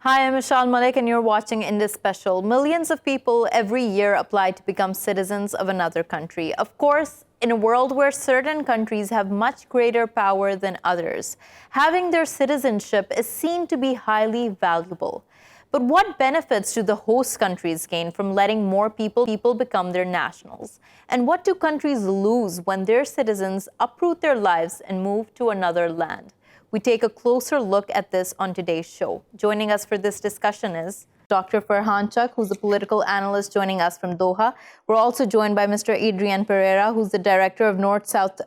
Hi, I'm Meshal Malik and you're watching Indus Special. Millions of people every year apply to become citizens of another country. Of course, in a world where certain countries have much greater power than others, having their citizenship is seen to be highly valuable. But what benefits do the host countries gain from letting more people become their nationals? And what do countries lose when their citizens uproot their lives and move to another land? We take a closer look at this on today's show. Joining us for this discussion is Dr. Farhan Chak, who's a political analyst joining us from Doha. We're also joined by Mr. Adrian Pereira, who's the director of North-South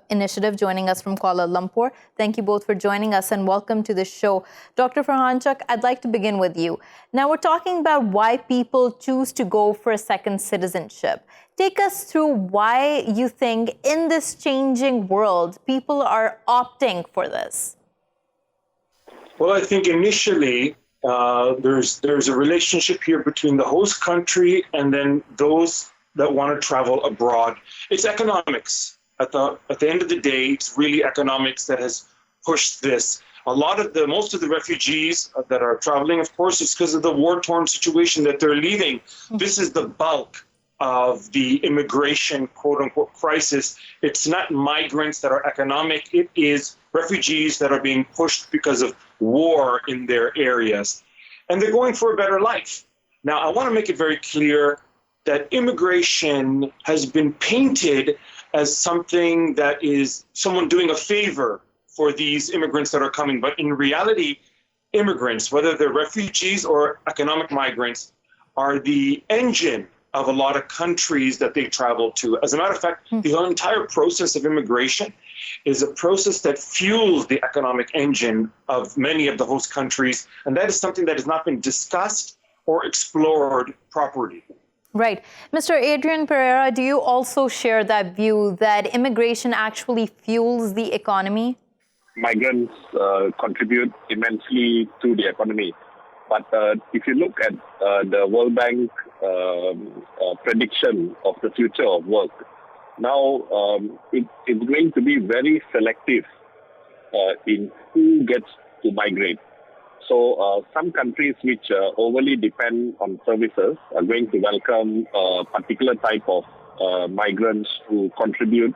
Initiative, joining us from Kuala Lumpur. Thank you both for joining us and welcome to the show. Dr. Farhan Chak, I'd like to begin with you. Now, we're talking about why people choose to go for a second citizenship. Take us through why you think in this changing world, people are opting for this. Well, I think initially there's a relationship here between the host country and then those that want to travel abroad. It's economics. At the end of the day, it's really economics that has pushed this. Most of the refugees that are traveling, of course, it's because of the war-torn situation that they're leaving. This is the bulk of the immigration, quote-unquote, crisis. It's not migrants that are economic. It is refugees that are being pushed because of war in their areas. And they're going for a better life. Now, I want to make it very clear that immigration has been painted as something that is someone doing a favor for these immigrants that are coming. But in reality, immigrants, whether they're refugees or economic migrants, are the engine of a lot of countries that they travel to. As a matter of fact, the entire process of immigration is a process that fuels the economic engine of many of the host countries. And that is something that has not been discussed or explored properly. Right. Mr. Adrian Pereira, do you also share that view that immigration actually fuels the economy? Migrants contribute immensely to the economy. But if you look at the World Bank prediction of the future of work, now it's going to be very selective in who gets to migrate. So some countries which overly depend on services are going to welcome a particular type of migrants who contribute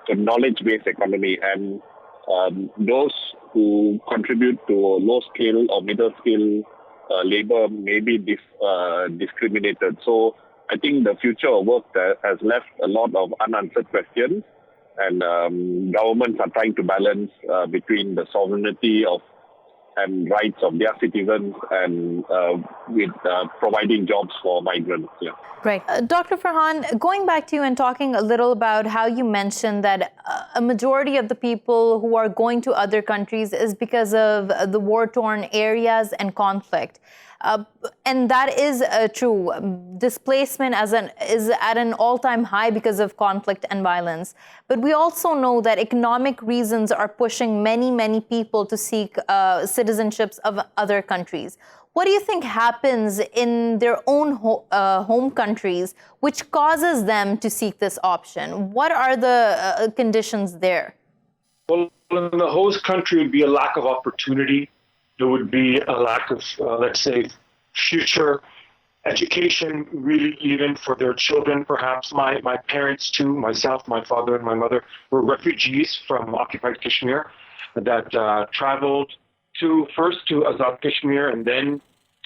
to knowledge-based economy, and those who contribute to low-skill or middle-skill labor may be discriminated. So I think the future of work has left a lot of unanswered questions, and governments are trying to balance between the sovereignty and rights of their citizens and with providing jobs for migrants. Yeah. Right. Dr. Farhan, going back to you and talking a little about how you mentioned that a majority of the people who are going to other countries is because of the war-torn areas and conflict. And that is true. Displacement is at an all-time high because of conflict and violence. But we also know that economic reasons are pushing many people to seek citizenships of other countries. What do you think happens in their own home countries which causes them to seek this option? What are the conditions there? Well, in the host country, it would be a lack of opportunity. There would be a lack of, let's say, future education, really, even for their children. Perhaps my parents too, myself, my father and my mother, were refugees from occupied Kashmir that traveled first to Azad Kashmir and then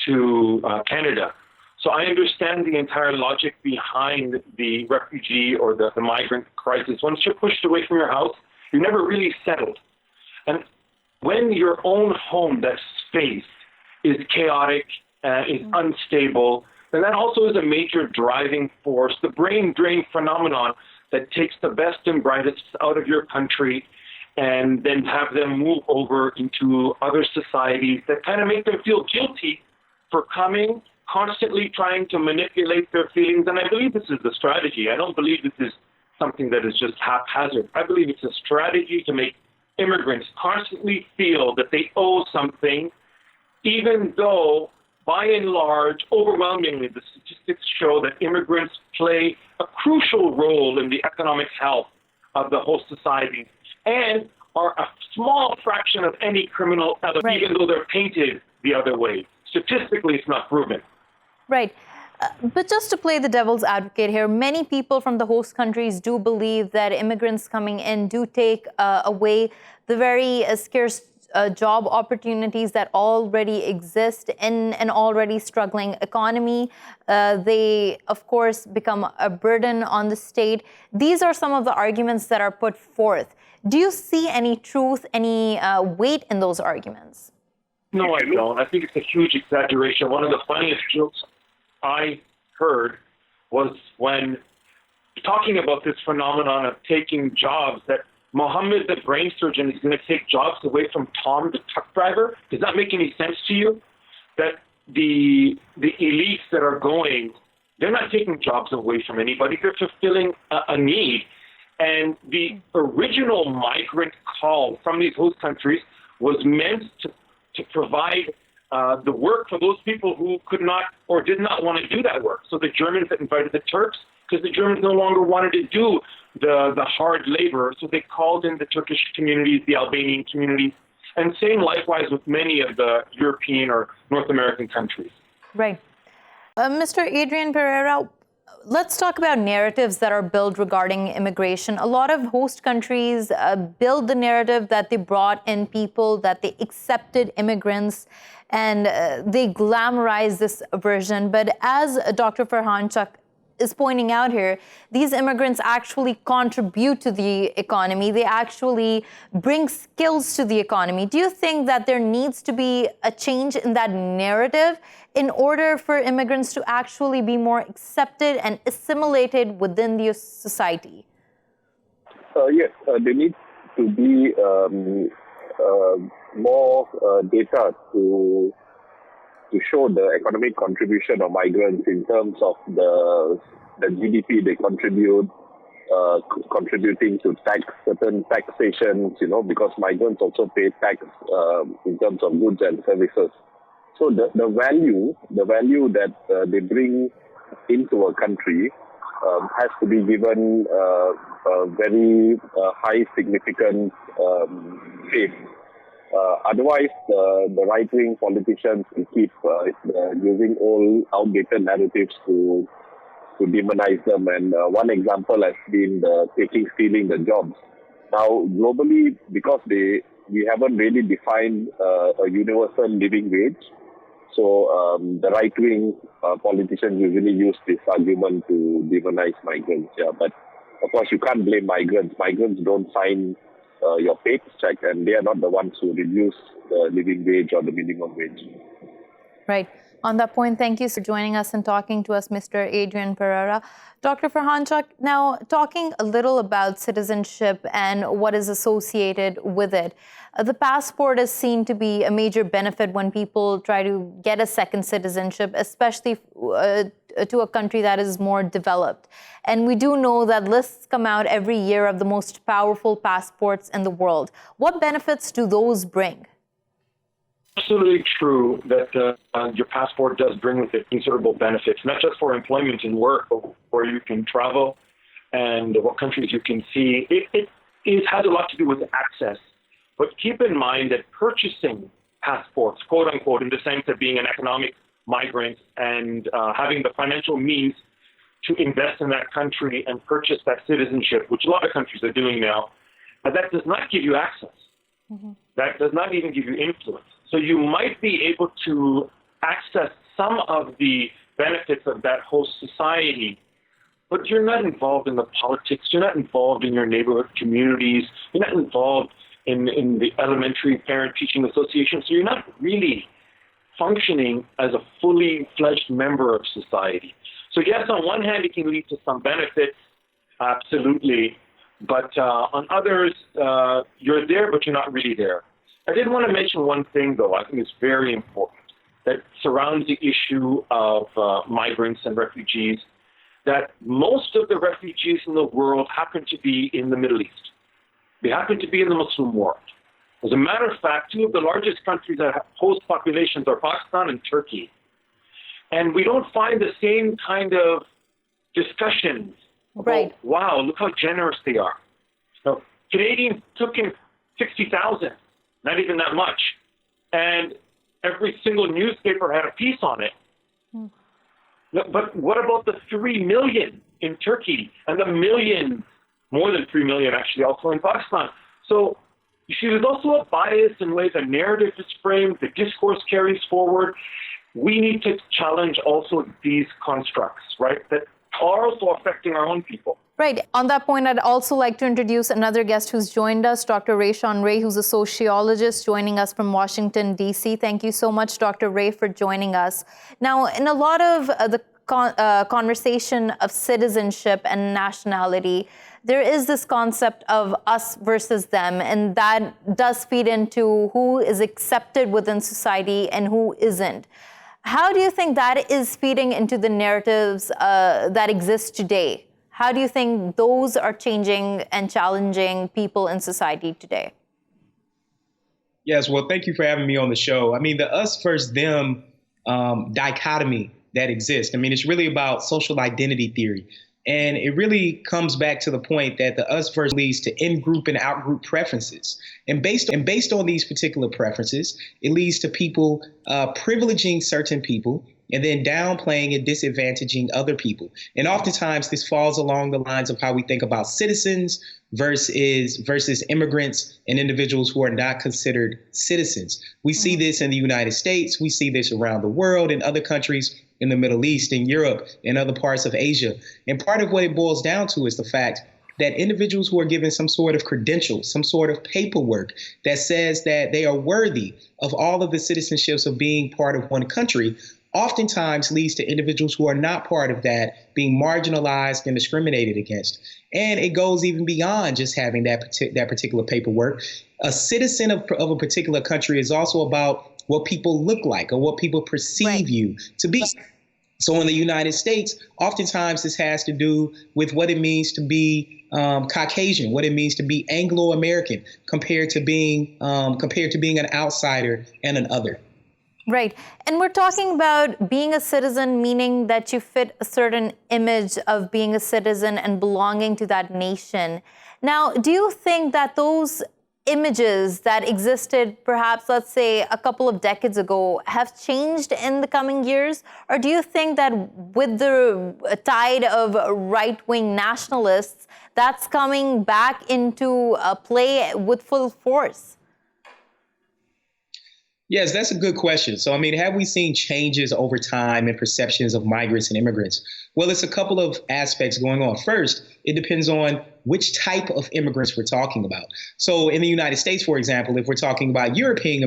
to Canada. So I understand the entire logic behind the refugee or the migrant crisis. Once you're pushed away from your house, you're never really settled. And when your own home, that space, is chaotic, is unstable, then that also is a major driving force, the brain drain phenomenon that takes the best and brightest out of your country and then have them move over into other societies that kind of make them feel guilty for coming, constantly trying to manipulate their feelings. And I believe this is the strategy. I don't believe this is something that is just haphazard. I believe it's a strategy to make immigrants constantly feel that they owe something, even though, by and large, overwhelmingly, the statistics show that immigrants play a crucial role in the economic health of the host societies and are a small fraction of any criminal element, even though they're painted the other way. statistically it's not proven. Right. But just to play the devil's advocate here, many people from the host countries do believe that immigrants coming in do take away the very scarce job opportunities that already exist in an already struggling economy. They, of course, become a burden on the state. These are some of the arguments that are put forth. Do you see any truth, any weight in those arguments? No, I don't. I think it's a huge exaggeration. One of the funniest jokes I heard was when talking about this phenomenon of taking jobs, that Mohammed, the brain surgeon, is going to take jobs away from Thom, the truck driver. Does that make any sense to you? That the elites that are going, they're not taking jobs away from anybody. They're fulfilling a need. And the original migrant call from these host countries was meant to provide the work for those people who could not or did not want to do that work. So the Germans that invited the Turks, because the Germans no longer wanted to do the hard labor, so they called in the Turkish communities, the Albanian communities, and same likewise with many of the European or North American countries. Right. Mr. Adrian Pereira, let's talk about narratives that are built regarding immigration. A lot of host countries build the narrative that they brought in people, that they accepted immigrants, and they glamorize this version. But as Dr. Farhan Chak is pointing out here, these immigrants actually contribute to the economy. They actually bring skills to the economy. Do you think that there needs to be a change in that narrative in order for immigrants to actually be more accepted and assimilated within the society? Yes, there needs to be more data to show the economic contribution of migrants in terms of the GDP they contribute, contributing to certain taxations, because migrants also pay tax in terms of goods and services. So the value that they bring into a country has to be given a very high significant faith. Otherwise, the right-wing politicians will keep using old, outdated narratives to demonize them. And one example has been stealing the jobs. Now, globally, because we haven't really defined a universal living wage, so the right-wing politicians usually use this argument to demonize migrants. Yeah, but of course, you can't blame migrants. Migrants don't sign your paycheck, and they are not the ones who reduce the living wage or the minimum wage. Right. On that point, thank you for joining us and talking to us, Mr. Adrian Pereira. Dr. Farhan Chak, now talking a little about citizenship and what is associated with it. The passport is seen to be a major benefit when people try to get a second citizenship, especially to a country that is more developed. And we do know that lists come out every year of the most powerful passports in the world. What benefits do those bring? Absolutely true that your passport does bring with it considerable benefits, not just for employment and work, but where you can travel and what countries you can see. It has a lot to do with access. But keep in mind that purchasing passports, quote unquote, in the sense of being an economic migrant and having the financial means to invest in that country and purchase that citizenship, which a lot of countries are doing now, that does not give you access. Mm-hmm. That does not even give you influence. So you might be able to access some of the benefits of that host society, but you're not involved in the politics. You're not involved in your neighborhood communities. You're not involved in the elementary parent-teaching association. So you're not really functioning as a fully fledged member of society. So yes, on one hand, it can lead to some benefits, absolutely. But on others, you're there, but you're not really there. I did want to mention one thing, though, I think is very important, that surrounds the issue of migrants and refugees, that most of the refugees in the world happen to be in the Middle East. They happen to be in the Muslim world. As a matter of fact, two of the largest countries that have host populations are Pakistan and Turkey. And we don't find the same kind of discussions. Right. About, wow, look how generous they are. So Canadians took in 60,000. Not even that much. And every single newspaper had a piece on it. But what about the 3 million in Turkey and the millions, more than 3 million actually, also in Pakistan? So you see, there's also a bias in the way the narrative is framed, the discourse carries forward. We need to challenge also these constructs, right, that are also affecting our own people. Right. On that point, I'd also like to introduce another guest who's joined us, Dr. Rashwan Ray, who's a sociologist joining us from Washington, D.C. Thank you so much, Dr. Ray, for joining us. Now, in a lot of the conversation of citizenship and nationality, there is this concept of us versus them, and that does feed into who is accepted within society and who isn't. How do you think that is feeding into the narratives that exist today? How do you think those are changing and challenging people in society today? Yes, well, thank you for having me on the show. I mean, the us versus them dichotomy that exists, I mean, it's really about social identity theory. And it really comes back to the point that the us versus leads to in-group and out-group preferences. And based on these particular preferences, it leads to people privileging certain people and then downplaying and disadvantaging other people. And oftentimes this falls along the lines of how we think about citizens versus immigrants and individuals who are not considered citizens. We see this in the United States. We see this around the world in other countries in the Middle East, in Europe, and other parts of Asia. And part of what it boils down to is the fact that individuals who are given some sort of credentials, some sort of paperwork that says that they are worthy of all of the citizenships of being part of one country, oftentimes leads to individuals who are not part of that being marginalized and discriminated against. And it goes even beyond just having that particular paperwork. A citizen of a particular country is also about what people look like or what people perceive you to be. So in the United States, oftentimes this has to do with what it means to be Caucasian, what it means to be Anglo-American compared to being an outsider and an other. Right. And we're talking about being a citizen, meaning that you fit a certain image of being a citizen and belonging to that nation. Now, do you think that those images that existed perhaps, let's say, a couple of decades ago have changed in the coming years? Or do you think that with the tide of right-wing nationalists, that's coming back into play with full force? Yes, that's a good question. So, I mean, have we seen changes over time in perceptions of migrants and immigrants? Well, it's a couple of aspects going on. First, it depends on which type of immigrants we're talking about. So in the United States, for example, if we're talking about European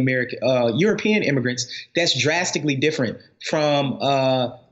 immigrants, that's drastically different from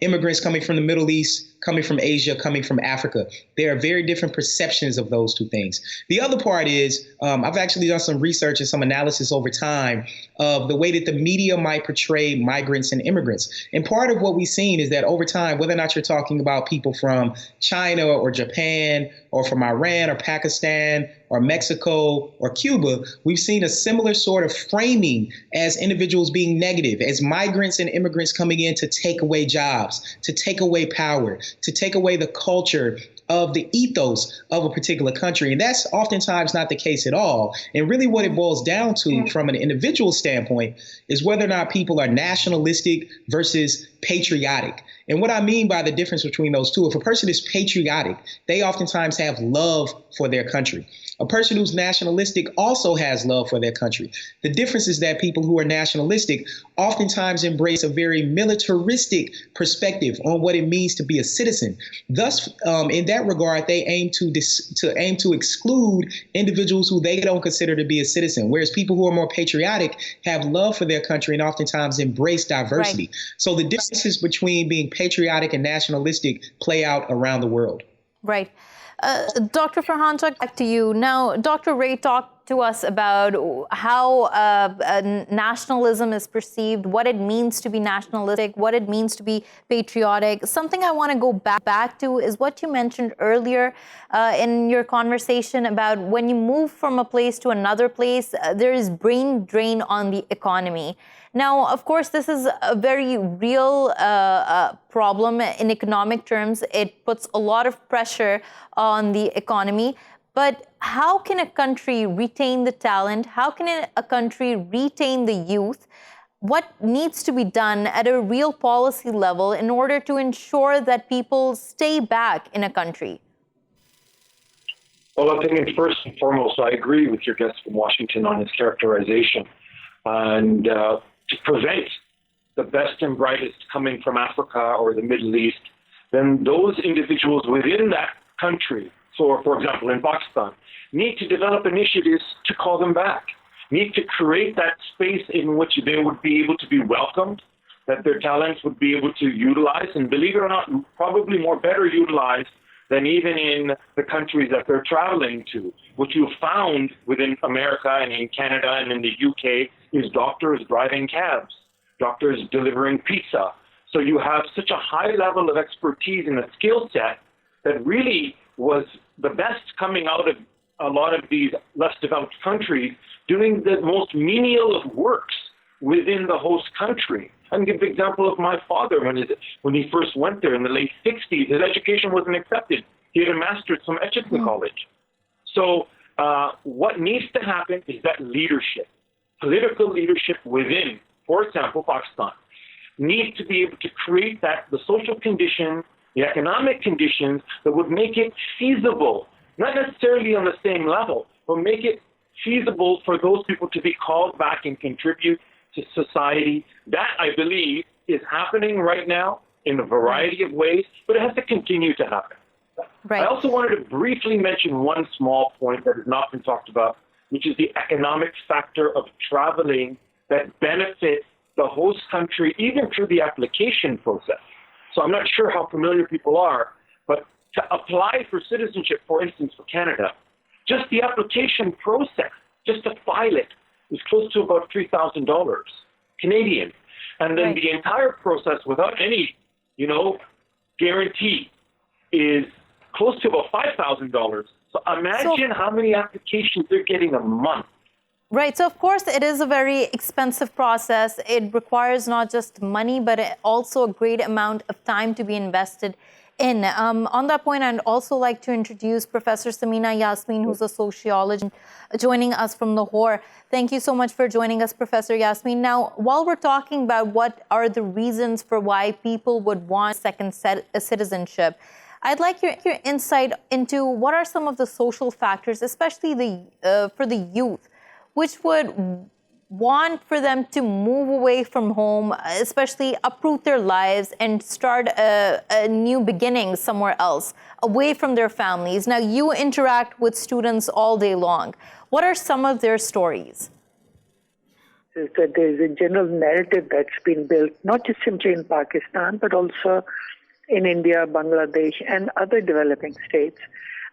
immigrants coming from the Middle East, coming from Asia, coming from Africa. There are very different perceptions of those two things. The other part is I've actually done some research and some analysis over time of the way that the media might portray migrants and immigrants. And part of what we've seen is that over time, whether or not you're talking about people from China or Japan or from Iran or Pakistan or Mexico or Cuba, we've seen a similar sort of framing as individuals being negative, as migrants and immigrants coming in to take away jobs, to take away power, to take away the culture of the ethos of a particular country. And that's oftentimes not the case at all. And really what it boils down to from an individual standpoint is whether or not people are nationalistic versus patriotic. And what I mean by the difference between those two, if a person is patriotic, they oftentimes have love for their country. A person who's nationalistic also has love for their country. The difference is that people who are nationalistic oftentimes embrace a very militaristic perspective on what it means to be a citizen. Thus, in that regard, they aim to exclude individuals who they don't consider to be a citizen, whereas people who are more patriotic have love for their country and oftentimes embrace diversity. Right. So the differences between being patriotic and nationalistic play out around the world. Right. Dr. Farhan, back to you. Now, Dr. Ray talked to us about how nationalism is perceived, what it means to be nationalistic, what it means to be patriotic. Something I want to go back to is what you mentioned earlier in your conversation about when you move from a place to another place, there is brain drain on the economy. Now, of course, this is a very real problem in economic terms. It puts a lot of pressure on the economy. But how can a country retain the talent? How can a country retain the youth what needs to be done at a real policy level in order to ensure that people stay back in a country? Well, I think first and foremost, I agree with your guest from Washington on his characterization. And to prevent the best and brightest coming from Africa or the Middle East, then those individuals within that country, so for example in Pakistan, need to develop initiatives to call them back, need to create that space in which they would be able to be welcomed, that their talents would be able to utilize, and believe it or not, probably more better utilized than even in the countries that they're traveling to. What you found within America and in Canada and in the UK is doctors driving cabs, doctors delivering pizza. So you have such a high level of expertise in a skill set that really was the best coming out of a lot of these less developed countries doing the most menial of works within the host country. I can give the example of my father when he first went there in the late 60s. His education wasn't accepted. He had a master's from Etchison College. So what needs to happen is that leadership, political leadership within, for example, Pakistan, need to be able to create the social conditions, the economic conditions that would make it feasible, not necessarily on the same level, but make it feasible for those people to be called back and contribute to society. That, I believe, is happening right now in a variety of ways, but it has to continue to happen. Right. I also wanted to briefly mention one small point that has not been talked about, which is the economic factor of traveling that benefits the host country, even through the application process. So I'm not sure how familiar people are, but to apply for citizenship, for instance, for Canada, just the application process, just to file it, is close to about $3,000 Canadian. And then the entire process without any, guarantee is close to about $5,000. So imagine how many applications they're getting a month. Right. So, of course, it is a very expensive process. It requires not just money, but also a great amount of time to be invested in. On that point, I'd also like to introduce Professor Samina Yasmeen, who's a sociologist, joining us from Lahore. Thank you so much for joining us, Professor Yasmeen. Now, while we're talking about what are the reasons for why people would want second citizenship, I'd like your insight into what are some of the social factors, especially for the youth, which would want for them to move away from home, especially uproot their lives and start a new beginning somewhere else, away from their families. Now, you interact with students all day long. What are some of their stories? Is that there's a general narrative that's been built, not just simply in Pakistan, but also in India, Bangladesh, and other developing states,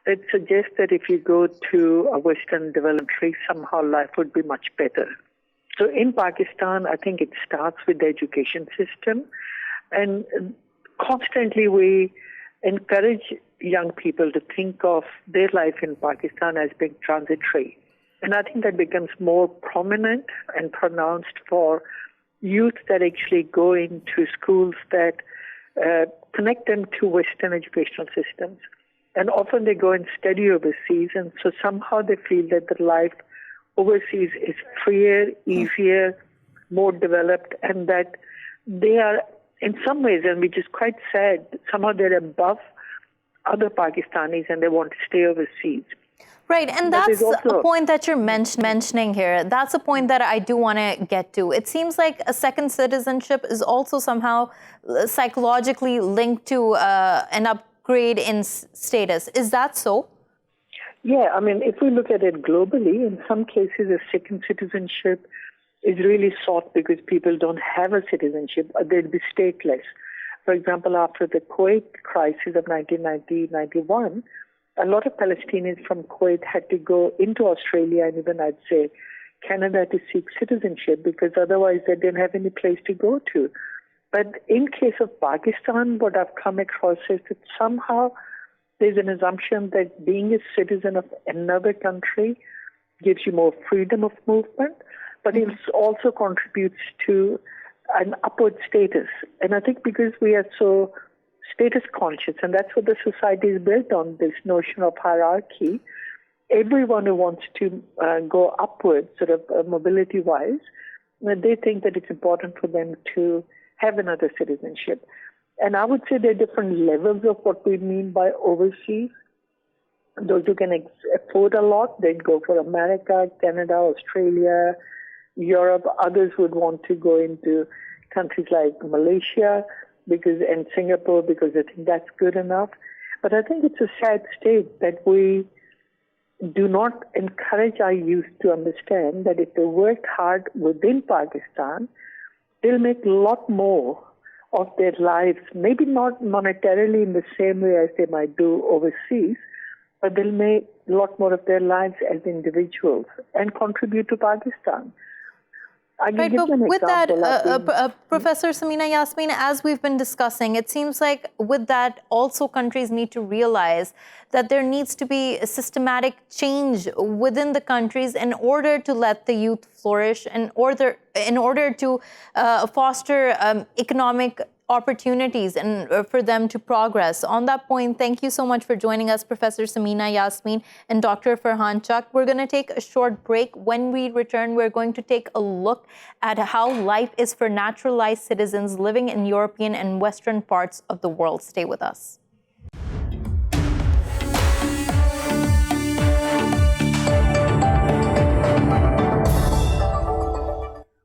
that suggests that if you go to a Western developed country, somehow life would be much better. So in Pakistan, I think it starts with the education system. And constantly we encourage young people to think of their life in Pakistan as being transitory. And I think that becomes more prominent and pronounced for youth that actually go into schools that connect them to Western educational systems. And often they go and study overseas, and so somehow they feel that the life overseas is freer, easier, more developed, and that they are, in some ways, and which is quite sad, somehow they're above other Pakistanis and they want to stay overseas. Right, and that's a point that you're mentioning here. That's a point that I do want to get to. It seems like a second citizenship is also somehow psychologically linked to an upgrade in status. Is that so? Yeah, I mean, if we look at it globally, in some cases, a second citizenship is really sought because people don't have a citizenship, or they'd be stateless. For example, after the Kuwait crisis of 1990-91, a lot of Palestinians from Kuwait had to go into Australia and even, I'd say, Canada to seek citizenship because otherwise they didn't have any place to go to. But in case of Pakistan, what I've come across is that somehow there's an assumption that being a citizen of another country gives you more freedom of movement, but it also contributes to an upward status. And I think because we are so status conscious, and that's what the society is built on, this notion of hierarchy, everyone who wants to go upward, sort of mobility-wise, they think that it's important for them to have another citizenship. And I would say there are different levels of what we mean by overseas. Those who can afford a lot, they'd go for America, Canada, Australia, Europe. Others would want to go into countries like Malaysia and Singapore because they think that's good enough. But I think it's a sad state that we do not encourage our youth to understand that if they work hard within Pakistan, they'll make a lot more of their lives, maybe not monetarily in the same way as they might do overseas, but they'll make a lot more of their lives as individuals and contribute to Pakistan. Right, but with that, Professor Samina, Yasmeen, as we've been discussing, it seems like with that, also countries need to realize that there needs to be a systematic change within the countries in order to let the youth flourish, in order to foster economic opportunities and for them to progress. On that point, thank you so much for joining us, Professor Samina, Yasmeen, and Dr. Farhan Chak. We're going to take a short break. When we return, we're going to take a look at how life is for naturalized citizens living in European and Western parts of the world. Stay with us.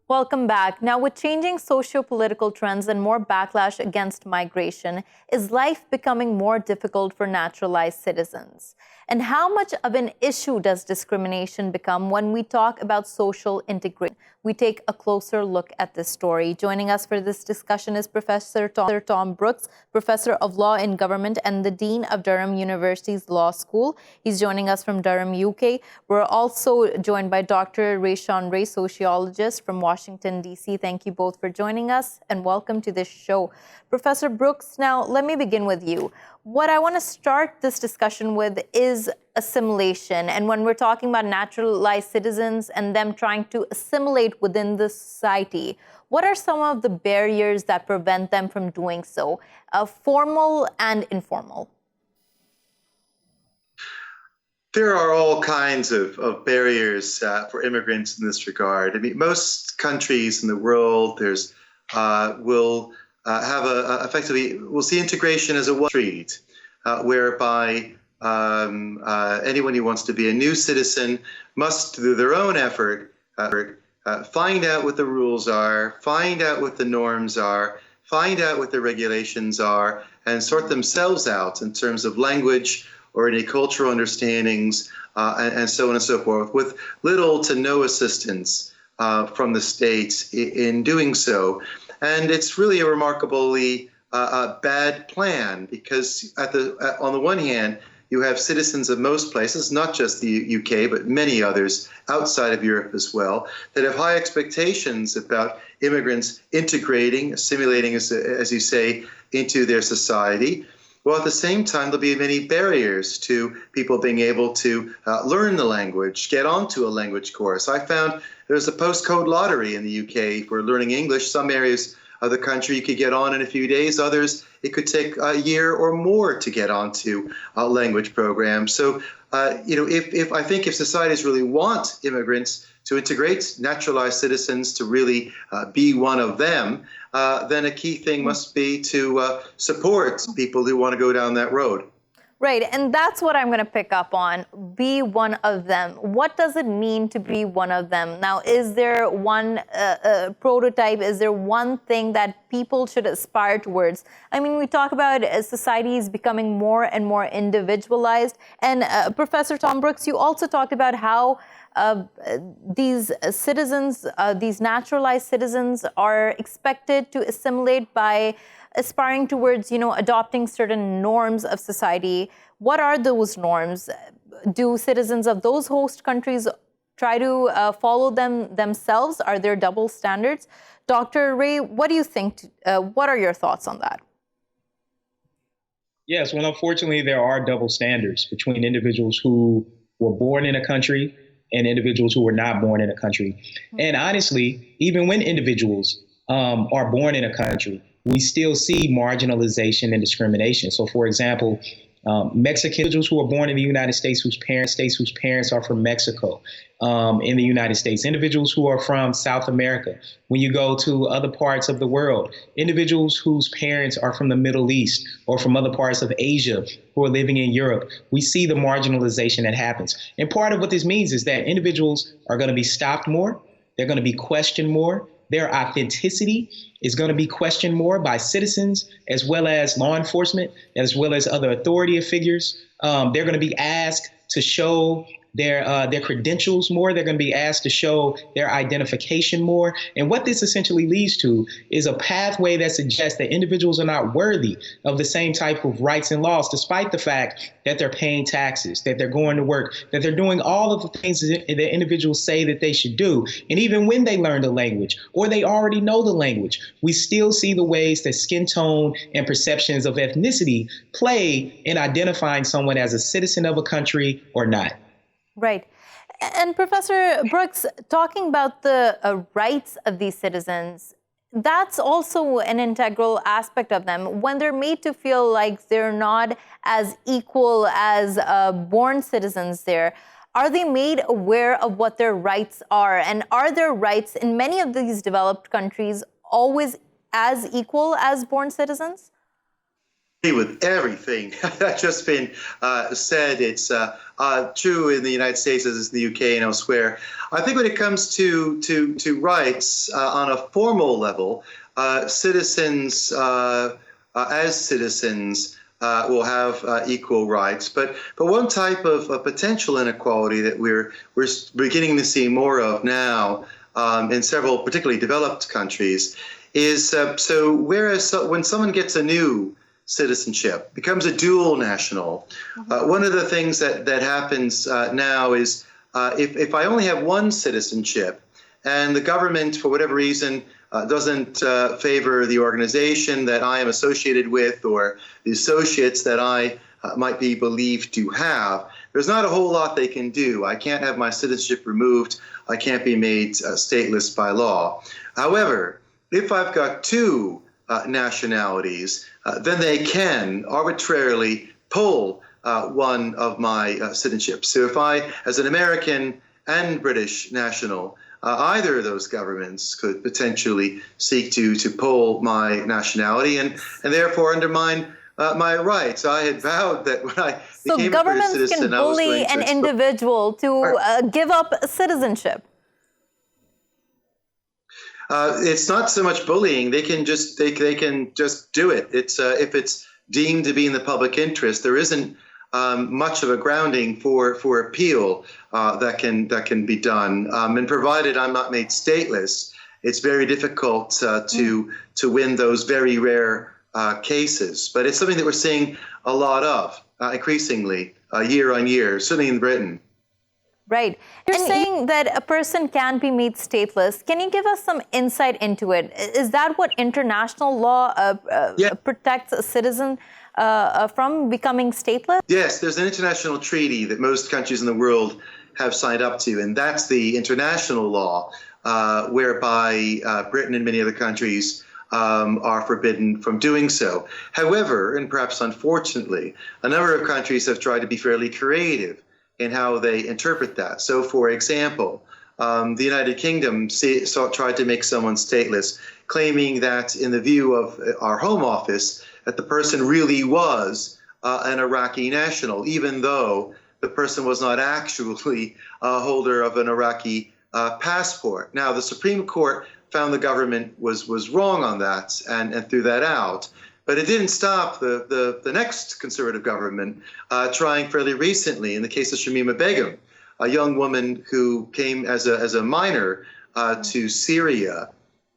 Welcome back. Now, with changing socio-political trends and more backlash against migration, is life becoming more difficult for naturalized citizens? And how much of an issue does discrimination become when we talk about social integration? We take a closer look at this story. Joining us for this discussion is Professor Thom Brooks, Professor of Law in Government and the Dean of Durham University's Law School. He's joining us from Durham, UK. We're also joined by Dr. Rashwan Ray, sociologist from Washington, D.C. Thank you both for joining us and welcome to this show. Professor Brooks, now let me begin with you. What I want to start this discussion with is assimilation. And when we're talking about naturalized citizens and them trying to assimilate within the society, what are some of the barriers that prevent them from doing so, formal and informal? There are all kinds of barriers for immigrants in this regard. I mean, most countries in the world will have effectively, we'll see integration as a one street, whereby anyone who wants to be a new citizen must, through their own effort, find out what the rules are, find out what the norms are, find out what the regulations are, and sort themselves out in terms of language or any cultural understandings, and so on and so forth, with little to no assistance from the state in doing so. And it's really a remarkably bad plan because on the one hand, you have citizens of most places, not just the UK, but many others outside of Europe as well, that have high expectations about immigrants integrating, assimilating, as you say, into their society. Well, at the same time, there'll be many barriers to people being able to learn the language, get onto a language course. I found there's a postcode lottery in the UK for learning English. Some areas of the country you could get on in a few days. Others, it could take a year or more to get onto a language program. So, if societies really want immigrants to integrate, naturalized citizens to really be one of them, then a key thing must be to support people who want to go down that road. Right, and that's what I'm going to pick up on, be one of them. What does it mean to be one of them? Now, is there one prototype? Is there one thing that people should aspire towards? I mean, we talk about societies becoming more and more individualized. And Professor Thom Brooks, you also talked about how these citizens, these naturalized citizens are expected to assimilate by aspiring towards, adopting certain norms of society. What are those norms? Do citizens of those host countries try to follow them themselves? Are there double standards? Dr. Ray, what do you think? What are your thoughts on that? Yes, well, unfortunately, there are double standards between individuals who were born in a country and individuals who were not born in a country. Mm-hmm. And honestly, even when individuals are born in a country, we still see marginalization and discrimination. So, for example, Mexican individuals who are born in the United States whose parents are from Mexico in the United States, individuals who are from South America. When you go to other parts of the world, individuals whose parents are from the Middle East or from other parts of Asia who are living in Europe, we see the marginalization that happens. And part of what this means is that individuals are going to be stopped more. They're going to be questioned more. Their authenticity is going to be questioned more by citizens, as well as law enforcement, as well as other authority figures. They're going to be asked to show their credentials more. They're going to be asked to show their identification more. And what this essentially leads to is a pathway that suggests that individuals are not worthy of the same type of rights and laws, despite the fact that they're paying taxes, that they're going to work, that they're doing all of the things that individuals say that they should do. And even when they learn the language or they already know the language, we still see the ways that skin tone and perceptions of ethnicity play in identifying someone as a citizen of a country or not. Right. And Professor Brooks, talking about the rights of these citizens, that's also an integral aspect of them. When they're made to feel like they're not as equal as born citizens there, are they made aware of what their rights are? And are their rights in many of these developed countries always as equal as born citizens? With everything that's just been said, it's true in the United States as is in the UK and elsewhere. I think when it comes to rights on a formal level, citizens as citizens will have equal rights. But one type of potential inequality that we're beginning to see more of now in several particularly developed countries is when someone gets a new citizenship, becomes a dual national. One of the things that happens now is if I only have one citizenship and the government, for whatever reason, doesn't favor the organization that I am associated with or the associates that I might be believed to have, there's not a whole lot they can do. I can't have my citizenship removed. I can't be made stateless by law. However, if I've got two nationalities, then they can arbitrarily pull one of my citizenships. So if I, as an American and British national, either of those governments could potentially seek to pull my nationality and therefore undermine my rights. I had vowed that when I became a British citizen, can bully an individual to give up citizenship. It's not so much bullying. They can just do it. It's if it's deemed to be in the public interest, there isn't much of a grounding for appeal that can be done. And provided I'm not made stateless, it's very difficult to win those very rare cases. But it's something that we're seeing a lot of increasingly year on year, certainly in Britain. Right. You're saying that a person can be made stateless. Can you give us some insight into it? Is that what international law protects a citizen from becoming stateless? Yes, there's an international treaty that most countries in the world have signed up to, and that's the international law whereby Britain and many other countries are forbidden from doing so. However, and perhaps unfortunately, a number of countries have tried to be fairly creative in how they interpret that. So, for example, the United Kingdom tried to make someone stateless, claiming that in the view of our Home Office, that the person really was an Iraqi national, even though the person was not actually a holder of an Iraqi passport. Now, the Supreme Court found the government was wrong on that and threw that out. But it didn't stop the next conservative government trying fairly recently, in the case of Shamima Begum, a young woman who came as a minor to Syria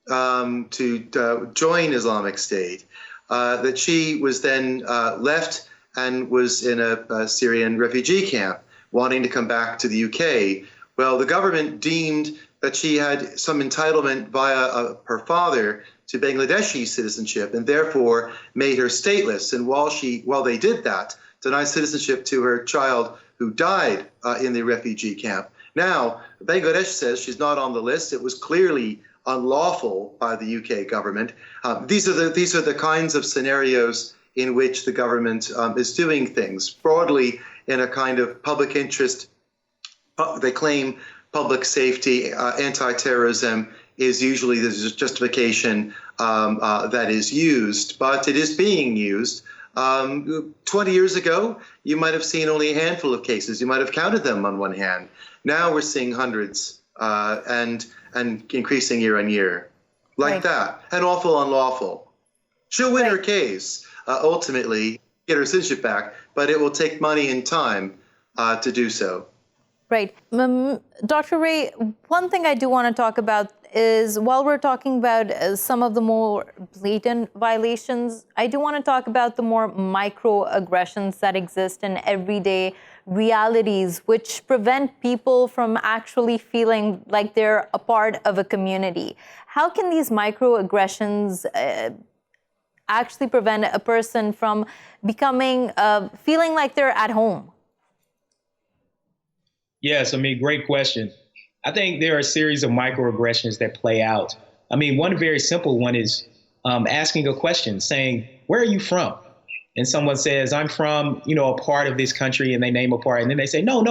to join Islamic State, that she was then left and was in a Syrian refugee camp wanting to come back to the UK. Well, the government deemed that she had some entitlement via her father to Bangladeshi citizenship and therefore made her stateless. And while they did that, denied citizenship to her child who died in the refugee camp. Now, Bangladesh says she's not on the list. It was clearly unlawful by the UK government. These are the kinds of scenarios in which the government is doing things broadly in a kind of public interest. They claim public safety, anti-terrorism is usually the justification that is used, but it is being used. 20 years ago, you might have seen only a handful of cases. You might have counted them on one hand. Now we're seeing hundreds and increasing year on year, like that, and awful unlawful. She'll win her case, ultimately, get her citizenship back, but it will take money and time to do so. Right. Dr. Ray, one thing I do want to talk about is, while we're talking about some of the more blatant violations, I do want to talk about the more microaggressions that exist in everyday realities, which prevent people from actually feeling like they're a part of a community. How can these microaggressions actually prevent a person from becoming, feeling like they're at home? Yes, I mean, great question. I think there are a series of microaggressions that play out. I mean, one very simple one is asking a question, saying, where are you from? And someone says, I'm from, a part of this country, and they name a part, and then they say, no,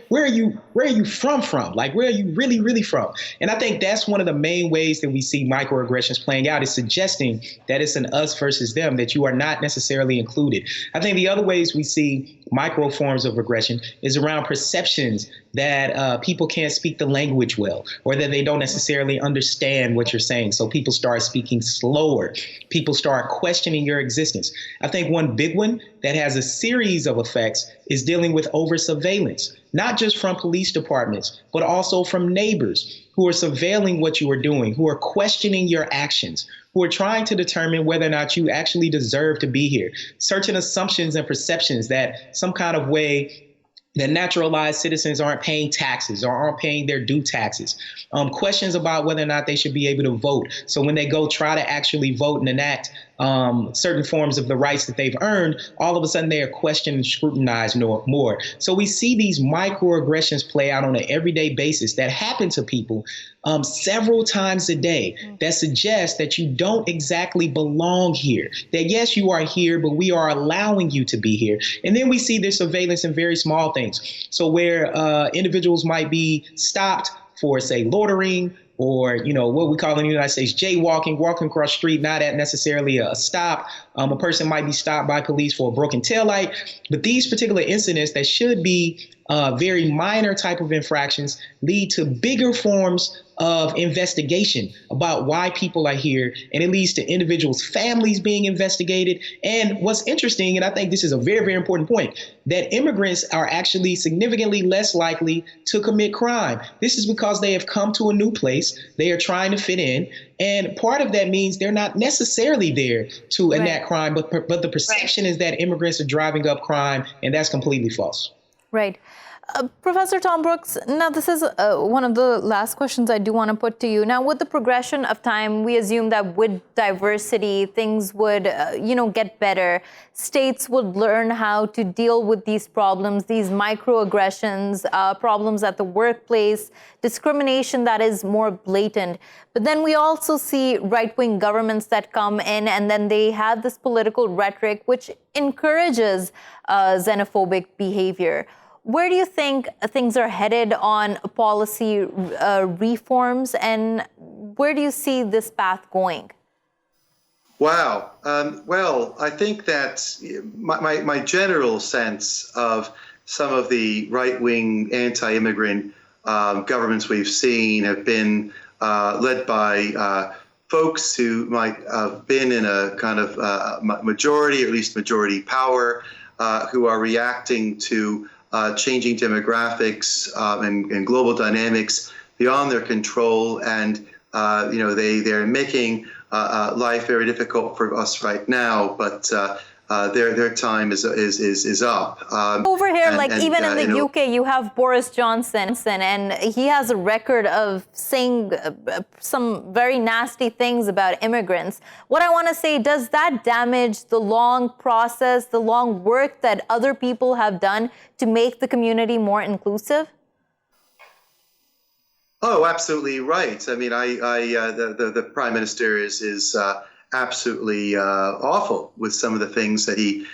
where are you from? Like, where are you really, really from? And I think that's one of the main ways that we see microaggressions playing out, is suggesting that it's an us versus them, that you are not necessarily included. I think the other ways we see micro forms of aggression is around perceptions that people can't speak the language well, or that they don't necessarily understand what you're saying. So people start speaking slower. People start questioning your existence. I think one big one that has a series of effects is dealing with over surveillance, not just from police departments, but also from neighbors who are surveilling what you are doing, who are questioning your actions, who are trying to determine whether or not you actually deserve to be here. Certain assumptions and perceptions that some kind of way that naturalized citizens aren't paying taxes or aren't paying their due taxes. Questions about whether or not they should be able to vote. So when they go try to actually vote and enact certain forms of the rights that they've earned, all of a sudden they are questioned and scrutinized more. So we see these microaggressions play out on an everyday basis that happen to people several times a day, that suggest that you don't exactly belong here. That yes, you are here, but we are allowing you to be here. And then we see this surveillance in very small things. So where individuals might be stopped for, say, loitering, or, what we call in the United States jaywalking, walking across the street, not at necessarily a stop. A person might be stopped by police for a broken taillight. But these particular incidents that should be very minor type of infractions lead to bigger forms of investigation about why people are here, and it leads to individuals' families being investigated. And what's interesting, and I think this is a very, very important point, that immigrants are actually significantly less likely to commit crime. This is because they have come to a new place, they are trying to fit in, and part of that means they're not necessarily there to enact crime, but the perception is that immigrants are driving up crime, and that's completely false. Right. Professor Thom Brooks, now this is one of the last questions I do want to put to you. Now, with the progression of time, we assume that with diversity, things would, get better. States would learn how to deal with these problems, these microaggressions, problems at the workplace, discrimination that is more blatant. But then we also see right-wing governments that come in, and then they have this political rhetoric which encourages xenophobic behavior. Where do you think things are headed on policy reforms, and where do you see this path going? Wow. Well, I think that my general sense of some of the right-wing anti-immigrant governments we've seen have been led by folks who might have been in a kind of majority, or at least majority power, who are reacting to changing demographics and global dynamics beyond their control, and they're making life very difficult for us right now. But their time is up. Over here, even in the UK, you have Boris Johnson, and he has a record of saying some very nasty things about immigrants. What I want to say, does that damage the long process, the long work that other people have done to make the community more inclusive? Oh, absolutely right. I mean, the Prime Minister is absolutely awful with some of the things that he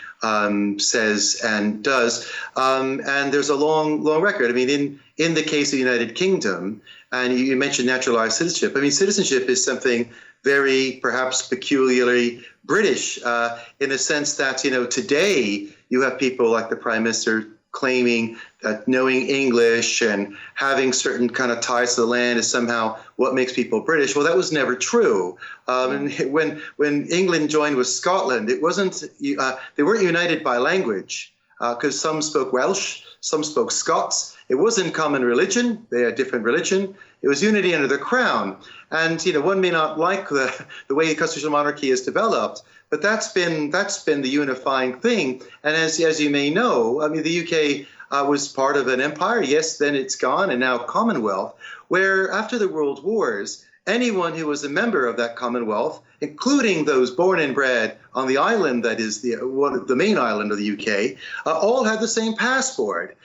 says and does. And there's a long record. I mean, in the case of the United Kingdom, and you mentioned naturalized citizenship. I mean, citizenship is something very, perhaps peculiarly British in a sense that, today you have people like the Prime Minister claiming that knowing English and having certain kind of ties to the land is somehow what makes people British. Well, that was never true. And when England joined with Scotland, it wasn't they weren't united by language because some spoke Welsh, some spoke Scots. It wasn't common religion. They had different religion. It was unity under the crown. And one may not like the way the constitutional monarchy is developed, but that's been the unifying thing. And as you may know, I mean, the UK was part of an empire. Yes, then it's gone, and now Commonwealth, where after the World Wars, anyone who was a member of that Commonwealth, including those born and bred on the island that is the main island of the UK, all had the same passport.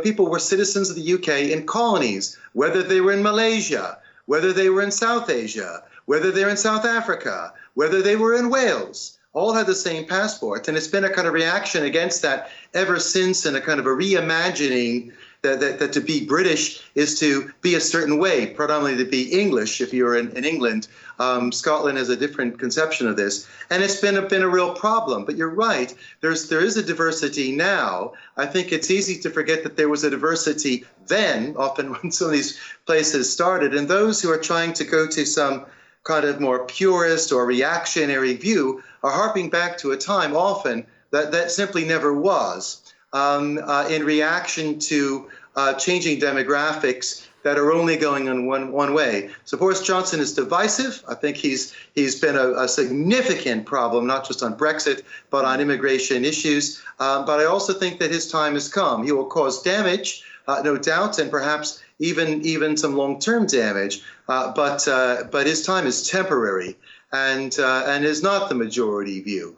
People were citizens of the UK in colonies, whether they were in Malaysia, whether they were in South Asia, whether they were in South Africa, whether they were in Wales, all had the same passport. And it's been a kind of reaction against that ever since, and a kind of a reimagining that to be British is to be a certain way, predominantly to be English if you're in England. Scotland has a different conception of this. And it's been a real problem. But you're right, there is a diversity now. I think it's easy to forget that there was a diversity then, often when some of these places started. And those who are trying to go to some kind of more purist or reactionary view are harping back to a time often that simply never was. In reaction to changing demographics that are only going in one way. So Boris Johnson is divisive. I think he's been a significant problem, not just on Brexit, but on immigration issues. But I also think that his time has come. He will cause damage, no doubt, and perhaps even some long-term damage. But his time is temporary, and is not the majority view.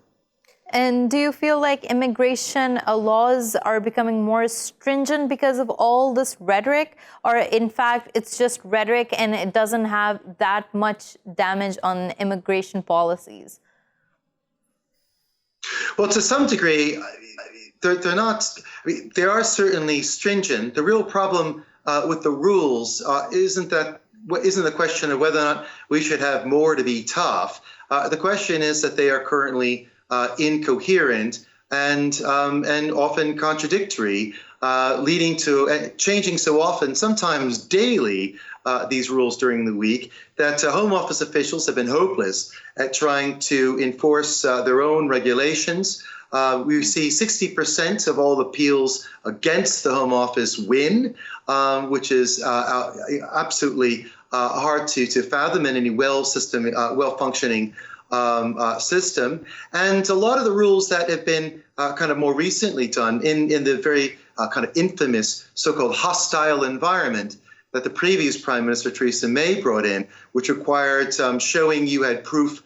And do you feel like immigration laws are becoming more stringent because of all this rhetoric? Or in fact, it's just rhetoric and it doesn't have that much damage on immigration policies? Well, to some degree, they're not. I mean, they are certainly stringent. The real problem with the rules isn't the question of whether or not we should have more to be tough. The question is that they are currently incoherent and often contradictory, leading to changing so often, sometimes daily, these rules during the week, that Home Office officials have been hopeless at trying to enforce their own regulations. We see 60% of all appeals against the Home Office win, which is absolutely hard to fathom in any well-functioning system. And a lot of the rules that have been kind of more recently done in the very kind of infamous so-called hostile environment that the previous Prime Minister Theresa May brought in, which required showing you had proof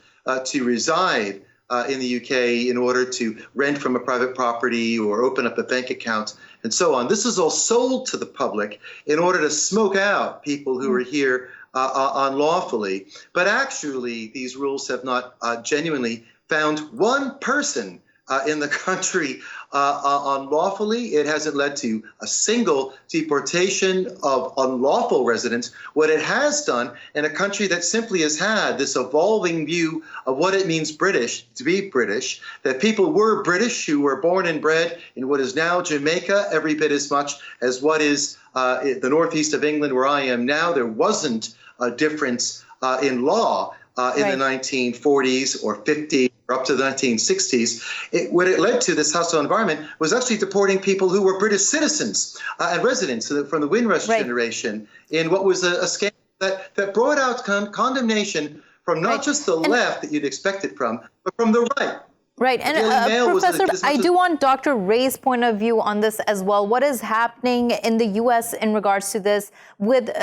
to reside in the UK in order to rent from a private property or open up a bank account and so on. This is all sold to the public in order to smoke out people who are here unlawfully. But actually, these rules have not genuinely found one person in the country unlawfully. It hasn't led to a single deportation of unlawful residents. What it has done in a country that simply has had this evolving view of what it means to be British, that people were British who were born and bred in what is now Jamaica every bit as much as what is the northeast of England where I am now. There wasn't a difference in law in the 1940s or 50s or up to the 1960s. What it led to, this hostile environment, was actually deporting people who were British citizens and residents from the Windrush generation in what was a scandal that brought out condemnation from not just the left that you'd expect it from, but from the right. Right. And Professor, I do want Dr. Ray's point of view on this as well. What is happening in the U.S. in regards to this with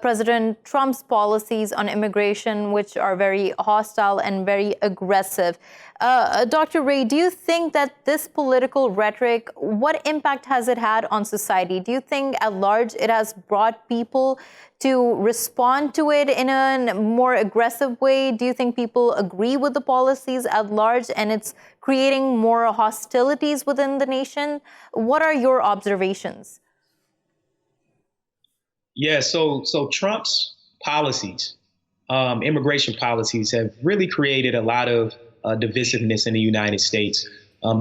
President Trump's policies on immigration, which are very hostile and very aggressive? Dr. Ray, do you think that this political rhetoric, what impact has it had on society? Do you think at large it has brought people to respond to it in a more aggressive way? Do you think people agree with the policies at large and it's creating more hostilities within the nation? What are your observations? Yeah, so Trump's policies, immigration policies, have really created a lot of divisiveness in the United States.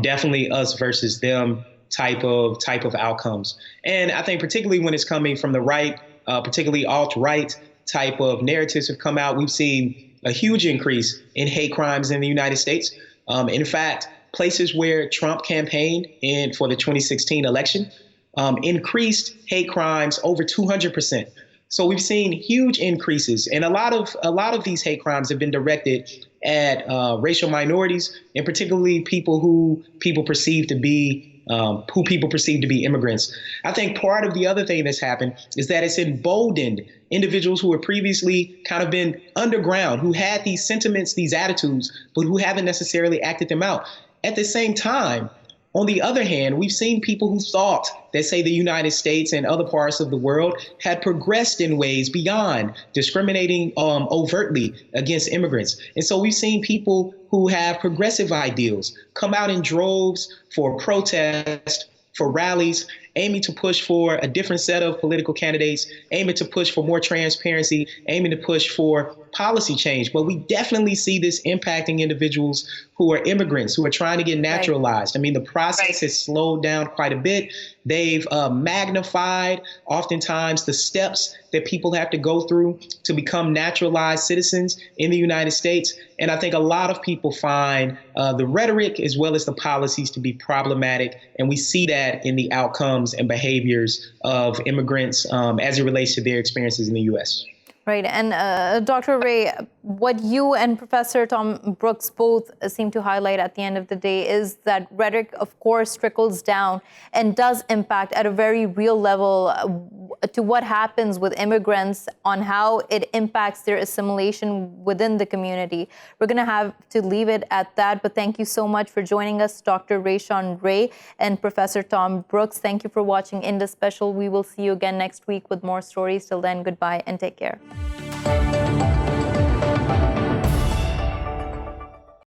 Definitely us versus them type of outcomes, and I think particularly when it's coming from the right, particularly alt-right type of narratives have come out. We've seen a huge increase in hate crimes in the United States. In fact, places where Trump campaigned for the 2016 election increased hate crimes over 200%. So we've seen huge increases, and a lot of these hate crimes have been directed at racial minorities, and particularly people perceive to be immigrants. I think part of the other thing that's happened is that it's emboldened individuals who were previously kind of been underground, who had these sentiments, these attitudes, but who haven't necessarily acted them out. At the same time, on the other hand, we've seen people who thought that, say, the United States and other parts of the world had progressed in ways beyond discriminating overtly against immigrants. And so we've seen people who have progressive ideals come out in droves for protest, for rallies, aiming to push for a different set of political candidates, aiming to push for more transparency, aiming to push for policy change. But we definitely see this impacting individuals who are immigrants, who are trying to get naturalized. I mean, the process has slowed down quite a bit. They've magnified, oftentimes, the steps that people have to go through to become naturalized citizens in the United States. And I think a lot of people find the rhetoric as well as the policies to be problematic. And we see that in the outcomes and behaviors of immigrants as it relates to their experiences in the U.S. Right. And Dr. Ray, what you and Professor Thom Brooks both seem to highlight at the end of the day is that rhetoric, of course, trickles down and does impact at a very real level to what happens with immigrants, on how it impacts their assimilation within the community. We're going to have to leave it at that. But thank you so much for joining us, Dr. Rashwan Ray and Professor Thom Brooks. Thank you for watching Indus Special. We will see you again next week with more stories. Till then, goodbye and take care.